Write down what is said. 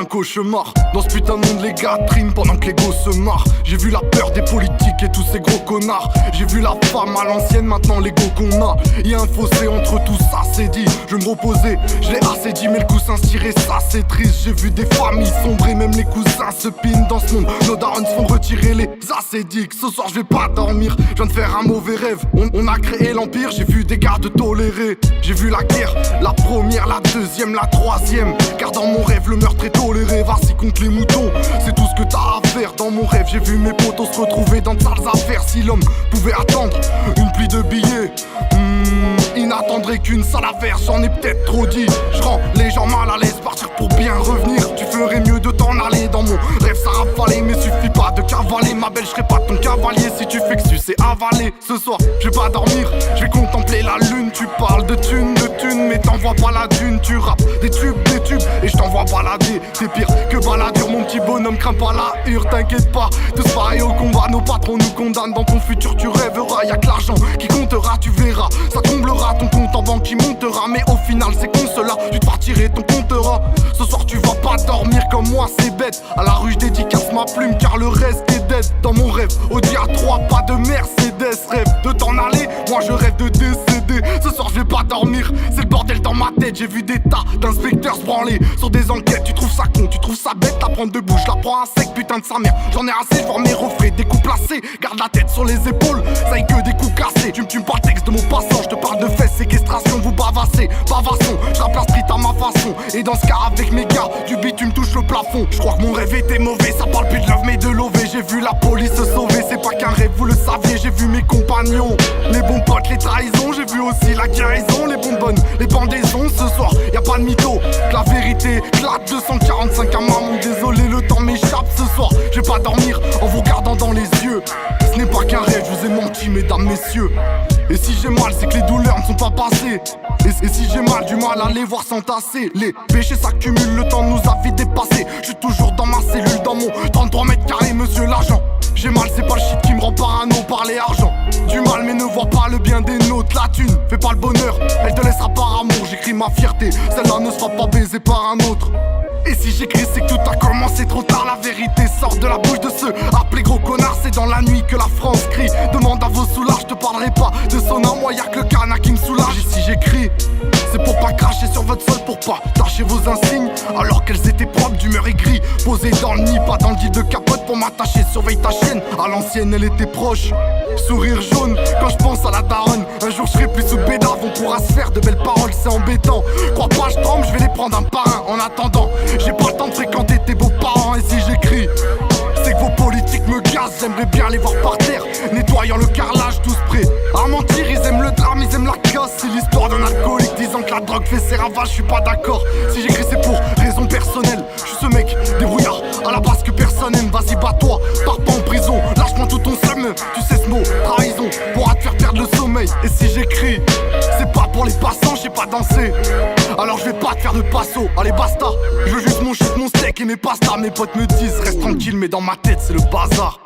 un cauchemar. Dans ce putain de monde les gars triment pendant que les gosses se marrent. J'ai vu la peur des politiques et tous ces gros connards. J'ai vu la femme à l'ancienne, maintenant l'ego qu'on a. Y'a un fossé entre tout ça, c'est dit. Je vais me reposer, je l'ai assez dit, mais le coussin se tirait, ça c'est triste. J'ai vu des familles sombrer, même les cousins se pinent dans ce monde. Nos darons se font retirer les acédiques. Ce soir je vais pas dormir, je viens de faire un mauvais rêve. On a créé l'empire, j'ai vu des gardes tolérés. J'ai vu la guerre, la première, la deuxième, la troisième. Car dans mon rêve le meurtre est toléré. Vas-y contre les moutons, c'est tout ce que t'as à faire. Dans mon rêve j'ai vu mes potos se retrouver dans de sales affaires. Si l'homme pouvait attendre une pluie de billets, il n'attendrait qu'une sale affaire. J'en ai peut-être trop dit, je rends les gens mal à l'aise. Partir pour bien revenir, tu ferais mieux de t'en aller. Dans mon rêve ça rafalait, mais suffit pas de cavaler. Ma belle, je serai pas ton cavalier si tu fais que sucer avaler. Ce soir je vais pas dormir, je vais contempler la lune. Tu parles de thunes, mais t'envoies pas la dune. Tu rappes des tubes, et je t'envoie balader. C'est pire que baladur, mon petit bonhomme, crains pas la hure. T'inquiète pas, tous pareils au combat. Nos patrons nous condamnent, dans ton futur tu rêveras. Y'a que l'argent qui comptera, tu verras. Ça comblera ton compte en banque qui montera. Mais au final c'est con cela, tu te partirais, ton comptera. Ce soir tu vas pas dormir comme moi, c'est bête. À la rue je dédicace ma plume car le reste est dead. Dans mon rêve, Audi A3, pas de Mercedes. Rêve de t'en aller, moi je rêve de décéder. Ce soir je vais pas dormir, c'est le bordel dans ma tête. J'ai vu des tas d'inspecteurs se branler sur des enquêtes. Tu trouves ça con, tu trouves ça bête, la prendre debout, je la prends à sec, putain de sa mère. J'en ai assez, je vois mes refrains, des coups placés. Garde la tête sur les épaules, ça y que des coups cassés. Tu me parles texte de mon passant, je te parle de fesses, séquestration, vous bavassez, bavasson. Je rappe la street à ma façon, et dans ce cas avec mes gars, du bitume touche le plafond. Je crois que mon rêve était mauvais, ça parle plus de love mais de lové. J'ai vu la police se sauver, c'est pas qu'un rêve, vous le saviez. J'ai vu mes compagnons, les bons potes, les trahisons. J'ai vu aussi la guérison, les bonbonnes, les pendaisons. Ce soir, y a pas de mytho, que la vérité claque. 245 à maman, désolé le temps m'échappe. Ce soir, je vais pas dormir en vous regardant dans les yeux. Ce n'est pas qu'un rêve, je vous ai menti mesdames, messieurs. Et si j'ai mal, c'est que les douleurs ne sont pas passées. Et si j'ai mal, du mal à les voir s'entasser. Les péchés s'accumulent, le temps nous a vite dépassé. Je suis toujours dans ma cellule, dans mon 33 mètres carrés, monsieur l'agent. J'ai mal, c'est pas le shit qui me rend parano, parler argent. Du mal mais ne vois pas le bien des nôtres. La thune fait pas le bonheur, elle te laissera par amour. J'écris ma fierté, celle-là ne sera pas baisée par un autre. Et si j'écris c'est que tout a commencé trop tard. La vérité sort de la bouche de ceux appelés gros connards. C'est dans la nuit que la France crie. Demande à vos soulards, je te parlerai pas de son âme. Moi y'a que le cana qui me soulage. Et si j'écris, c'est pour pas cracher sur votre sol, pour pas tâcher vos insignes. Alors qu'elles étaient propres, d'humeur aigrie. Posées dans le nid, pas dans le deal de capote pour m'attacher. Surveille ta chienne, à l'ancienne elle était proche. Sourire jaune quand je pense à la daronne. Un jour je serai plus sous bédave, on pourra se faire de belles paroles, c'est embêtant. Crois pas je tremble, je vais les prendre un par un. En attendant, j'ai pas le temps de fréquenter tes beaux-parents. Et si j'écris, c'est que vos politiques me gazent. J'aimerais bien les voir par terre, nettoyant le carrelage, tous prêts à mentir. Ils aiment le drame, ils aiment la casse. C'est l'histoire d'un alcoolique disant que la drogue fait ses ravages. Je suis pas d'accord, si j'écris c'est pour raison personnelle. Je suis ce mec débrouillard à la base que personne aime. Vas-y bats-toi, pars pas en prison, lâche-moi tout ton seum. Tu sais ce mot, trahison, pourra te faire perdre le sommeil. Et si j'écris, c'est pas pour les passants, je sais pas danser. Alors je vais pas te faire de passo, allez basta. Je veux juste mon shit, mon steak et mes pastas. Mes potes me disent reste tranquille mais dans ma tête c'est le bazar.